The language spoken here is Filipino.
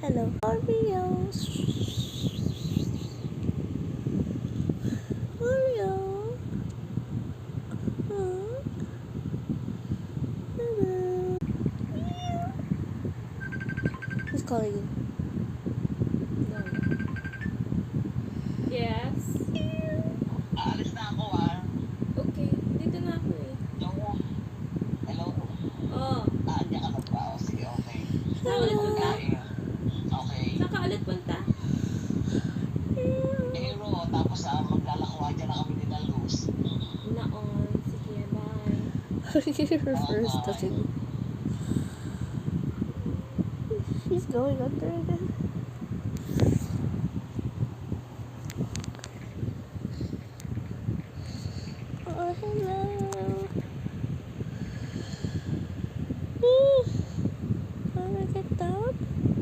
Hello. Oreo. Oreo. Hello. Who's calling you? No. Yes? Aalis na ako ah. Okay, dito na ako eh. Oo. Hello? Oh, Andiyan ka na ba? O, sige, okay. saan ka ulit punta? Okay. Saan ka ulit punta? Pero, tapos maglalakwa dyan na kami ni Luz. Naon. Sige, bye. Her first talking. She's going under again.